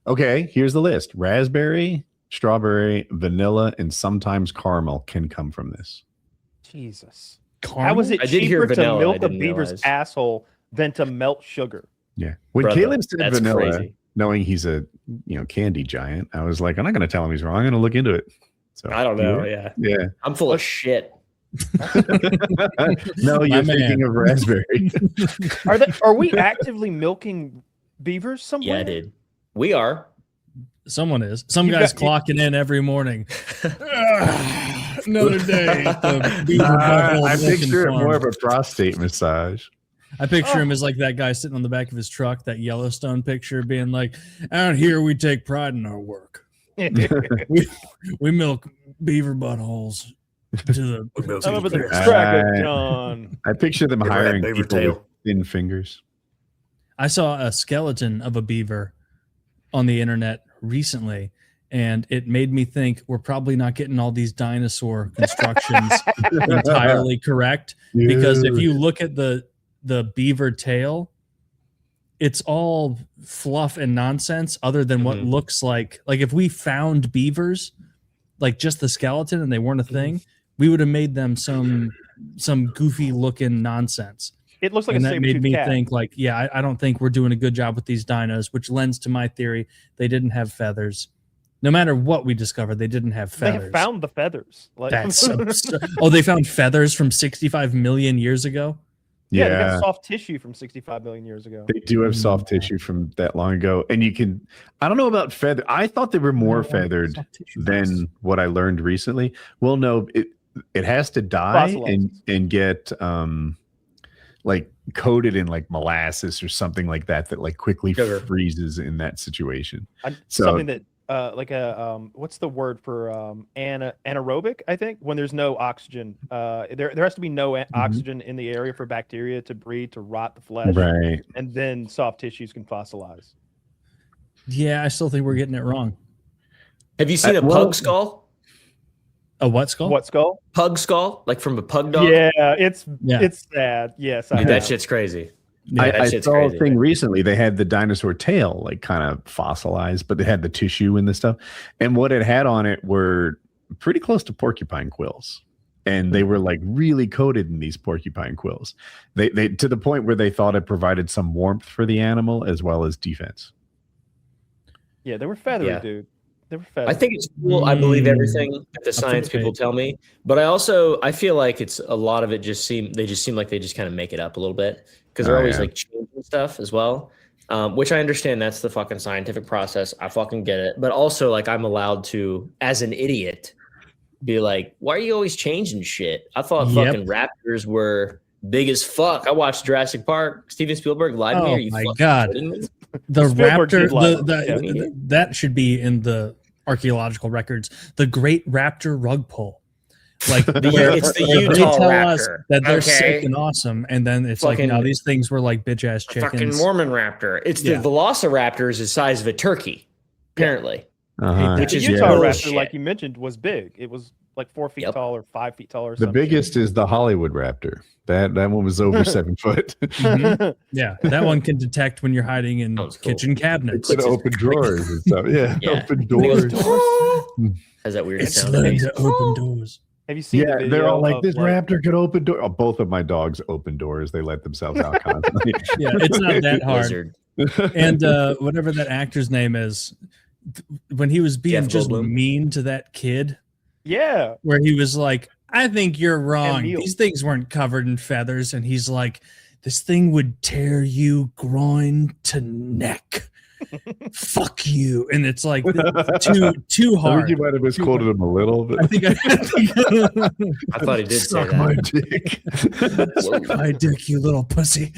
Okay, here's the list. Raspberry, strawberry, vanilla, and sometimes caramel can come from this. Jesus. Caramel? How is it I did hear cheaper to vanilla, I milk a didn't beaver's realize. asshole than to melt sugar? Yeah. When Brother, Caleb said that's vanilla, crazy. knowing he's a candy giant, I was like, I'm not going to tell him he's wrong. I'm going to look into it. So I don't know. Yeah. Yeah. I'm full of shit. No, you're thinking of raspberry. Are we actively milking beavers somewhere? Yeah, dude. We are. Someone is. Some guy's clocking in every morning. Another day. At the Beaver butthole I picture it farm. more of a prostate massage. I picture him as like that guy sitting on the back of his truck, that Yellowstone picture, being like, out here we take pride in our work. we milk beaver buttholes to the I'm over the track of John. I picture them Ever had hiring beaver people tail? with thin fingers. I saw a skeleton of a beaver on the internet recently, and it made me think we're probably not getting all these dinosaur constructions entirely correct. Because if you look at the beaver tail, it's all fluff and nonsense other than what looks like if we found beavers, like just the skeleton, and they weren't a thing, we would have made them some goofy looking nonsense. It looks like And a that made saber-toothed me cat. think like, yeah, I don't think we're doing a good job with these dinos, which lends to my theory they didn't have feathers. No matter what we discovered, they didn't have They feathers. have found the feathers. Like, That's absurd. Oh, they found feathers from 65 million years ago? yeah, they Yeah, have soft tissue from 65 million years ago. they do have soft tissue from that long ago. And you can, I don't know about feather. I thought they were more feathered Soft tissue. than what I learned recently. Well, no, it has to die Fossilized. and get like coated in like molasses or something like that like quickly Sugar. freezes in that situation. So- Something that like a what's the word for anaerobic? I think when there's no oxygen, there has to be no oxygen in the area for bacteria to breed to rot the flesh, Right. and then soft tissues can fossilize. Yeah, I still think we're getting it wrong. Have you seen a well- pug skull? A what skull? What skull? Pug skull? Like from a pug dog? Yeah, it's Yeah. sad. Yes, Dude, I that have. shit's crazy. Yeah, I that shit's saw crazy. a thing recently. They had the dinosaur tail like kind of fossilized, but they had the tissue and the stuff. And what it had on it were pretty close to porcupine quills. And they were like really coated in these porcupine quills. They to the point where they thought it provided some warmth for the animal as well as defense. Yeah, they were feathery, Yeah. dude. They were feathery. I think it's cool. I believe everything that the science okay. people tell me, but I feel like it's a lot of it just seem like they just kind of make it up a little bit because they're Oh, always yeah. like changing stuff as well. Which I understand that's the fucking scientific process. I fucking get it. But also like I'm allowed to, as an idiot, be like, why are you always changing shit? I thought Yep. fucking raptors were big as fuck. I watched Jurassic Park. Steven Spielberg lied to me. Oh Are you my fucking God. kidding me? The Spielberg raptor, did lie. that should be in the archaeological records. The Great Raptor Rug Pull. Like It's the they Utah tell us raptor. that they're okay? sick and awesome, and then it's like, no, Fucking- these things were like bitch ass A fucking chickens. Mormon raptor. It's Yeah. the Velociraptor is the size of a turkey, apparently. Uh-huh. Which the is Utah bullshit. raptor, like you mentioned, was big. It was like 4 feet Yep. tall or 5 feet tall or The something. biggest is the Hollywood raptor. That one was over 7 foot. Mhm. Yeah, that one can detect when you're hiding in Sounds cool. kitchen It cabinets. could open drawers and stuff. Yeah, Yeah. open doors. Has that weird It's sound? learned to open doors. Have you seen the Yeah, video they're all like, of, this raptor could open doors. Oh, both of my dogs open doors. They let themselves out constantly. Yeah, it's not that hard. Lizard. And whatever that actor's name is, when he was being Jeff just Goldblum. mean to that kid, Yeah, where he was like, I think you're wrong. Neil. These things weren't covered in feathers. And he's like, this thing would tear you groin to neck. Fuck you. And it's like too I think hard. you might have misquoted him a little, but I think I I thought he did say suck my that. dick. suck my dick, you little pussy.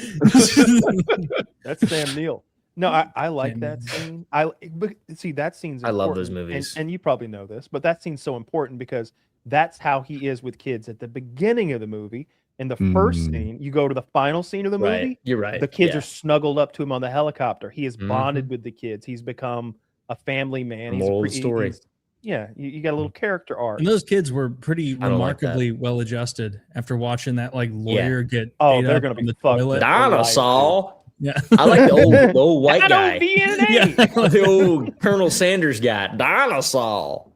that's Sam Neill. No, I like Sam that Neill. scene. But see, that scene's I love those important, movies. and you probably know this, but that scene's so important because that's how he is with kids at the beginning of the movie. In the first Mm. scene, you go to the final scene of the movie. Right. You're right. The kids Yeah. are snuggled up to him on the helicopter. He is Mhm. bonded with the kids. He's become a family man. He's Moral of the story. he's- yeah, you got a little character arc. And those kids were pretty I don't like that. remarkably well adjusted after watching that like lawyer get Oh, ate they're up gonna on be the fucked. toilet. Dinosaur. Dinosaur. Yeah. I like the old white guy. DNA. The old Colonel Sanders guy. Dinosaur.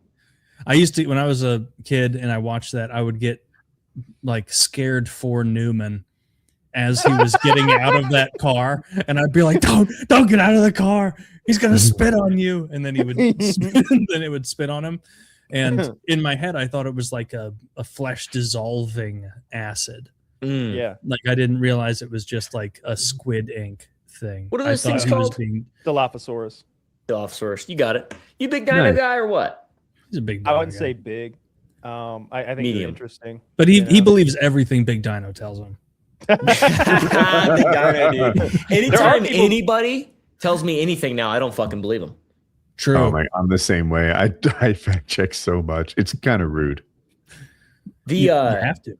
I used to, when I was a kid and I watched that, I would get like scared for Newman as he was getting out of that car, and I'd be like, don't get out of the car, he's gonna spit on you. And then he would spit, and then it would spit on him. And in my head I thought it was like a flesh dissolving acid. Yeah. Like I didn't realize it was just like a squid ink thing. What are those I thought things he was called? Dilophosaurus. Dilophosaurus. You got it. You big dino Nice. guy or what? He's a big I dino wouldn't guy. say big. I think Medium. it's interesting. But he you know? believes everything Big Dino tells him. Big dino, dude. Anytime people- anybody tells me anything now, I don't fucking believe them. True. Oh my, I'm the same way. I fact check so much. It's kind of rude. You have to.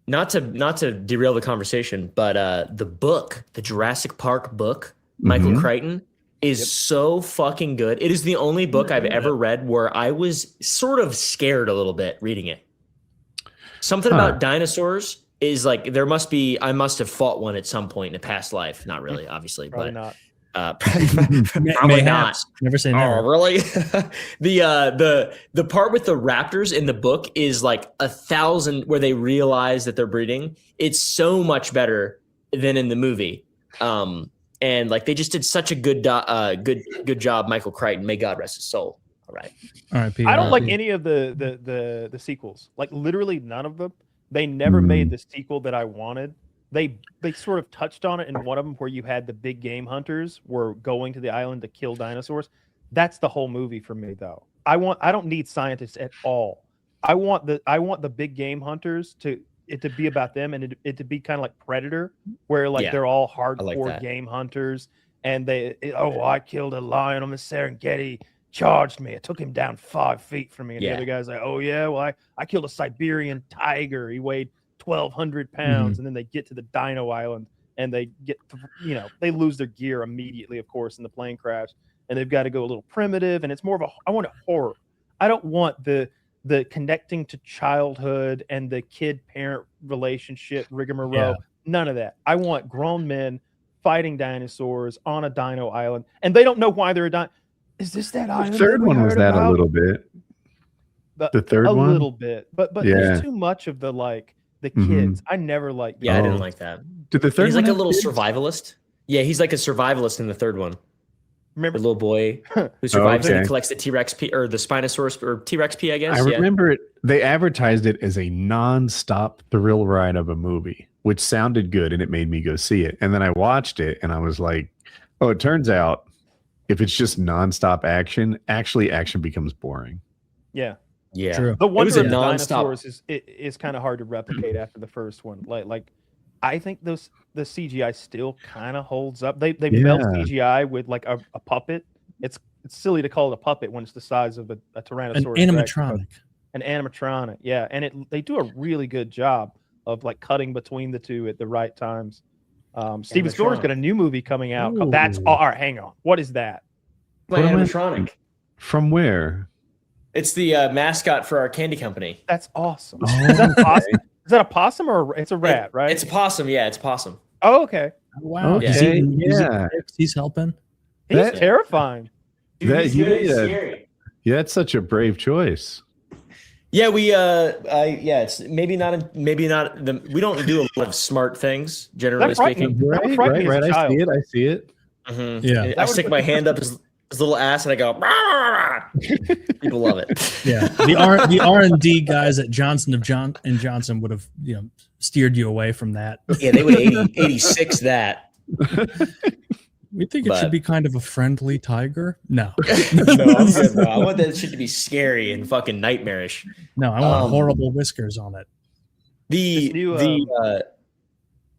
not to derail the conversation, but the book, the Jurassic Park book, Michael Mhm. Crichton, is so fucking good. It is the only book I've ever read where I was sort of scared a little bit reading it. Something about dinosaurs is like I must have fought one at some point in a past life. Not really, obviously, Probably but not. probably not. Mayhaps. Never say never. Oh, really? The part with the raptors in the book is like 1,000 where they realize that they're breeding. It's so much better than in the movie. And like they just did such a good job, Michael Crichton. May God rest his soul. All right. All right, I don't like any of the sequels. Like literally none of them. They never made the sequel that I wanted. They sort of touched on it in one of them where you had the big game hunters were going to the island to kill dinosaurs. That's the whole movie for me, though. I don't need scientists at all. I want the big game hunters to be about them, and it to be kind of like Predator, where like they're all hardcore game hunters, and I killed a lion on the Serengeti, charged me, it took him down 5 feet from me, and the other guy's like, oh yeah, well I killed a Siberian tiger, he weighed 1,200 pounds, and then they get to the Dino Island and they get they lose their gear immediately, of course, in the plane crash, and they've got to go a little primitive, and it's more of I want a horror. I don't want the connecting to childhood and the kid-parent relationship rigmarole. Yeah. None of that. I want grown men fighting dinosaurs on a dino island, and they don't know why they're a dino. Is this that island? The third we one was heard that about? a little bit. The third a one? little bit, but Yeah. there's too much of the kids. I never liked. Yeah, I Oh. didn't like that. Did the third He's one like a have little kids? survivalist. Yeah, he's like a survivalist in the third one. Remember The little boy who survives and okay. he collects the T-Rex P or the Spinosaurus or T-Rex P, I guess. I remember it. They advertised it as a non-stop thrill ride of a movie, which sounded good, and it made me go see it. And then I watched it, and I was like, "Oh, it turns out if it's just non-stop action, actually action becomes boring." Yeah. Yeah. True. The was wonder a of nonstop- dinosaurs is kind of hard to replicate after the first one. Like I think the CGI still kind of holds up. They melt Yeah. CGI with like a puppet. It's silly to call it a puppet when it's the size of a An Tyrannosaurus Rex, animatronic. but an animatronic. Yeah, and they do a really good job of like cutting between the two at the right times. Steven Spielberg's got a new movie coming out. Ooh. That's all right. Hang on. What is that? My What am I- animatronic. From where? It's the mascot for our candy company. That's awesome. Oh, Is that a okay. possum? Is that a possum or it's a rat? Right? It's a possum. Yeah, it's a possum. Oh, okay. Wow. Okay, Is he yeah. he's helping. He's That- terrifying. Dude, That- he's you good, he's made a- scary. Yeah, that's such a brave choice. Yeah, it's maybe not we don't do a lot of smart things, generally That frightened speaking. me. That frightened me as a I child. see it. I see it. Mhm. Yeah. I stick my hand up his little ass and I go, "Rah, rah, rah." People love it. Yeah. The R&D guys at Johnson & Johnson would have, steered you away from that. Yeah, they would 86 that. We think it But- should be kind of a friendly tiger. No. No, I'm good, bro. I want that shit to be scary and fucking nightmarish. No, I want Um, horrible whiskers on it. The This new,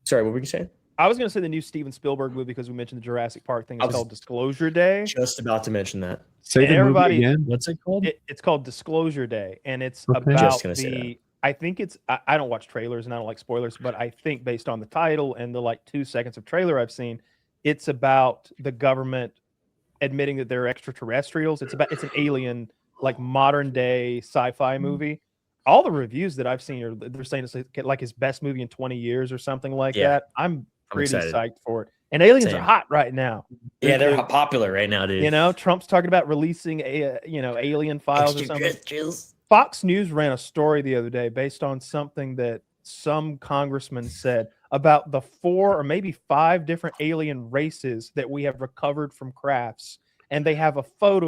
sorry, what were you saying? I was going to say the new Steven Spielberg movie because we mentioned the Jurassic Park thing. I It's was- called Disclosure Day. Just about to mention that. Say And the everybody- movie again. What's it called? It's called Disclosure Day, and it's Okay. about Just gonna say the. I think it's. I don't watch trailers and I don't like spoilers, but I think based on the title and the 2 seconds of trailer I've seen, it's about the government admitting that they're extraterrestrials. It's an alien, like modern day sci-fi movie. All the reviews that I've seen they're saying it's like his best movie in 20 years or something like Yeah. that. I'm pretty excited. psyched for it. And aliens Same. are hot right now. Yeah, they're popular right now, dude. You know, Trump's talking about releasing alien files or something. Extraterrestrials. Fox News ran a story the other day based on something that some congressman said about the 4 or maybe 5 different alien races that we have recovered from crafts, and they have a photo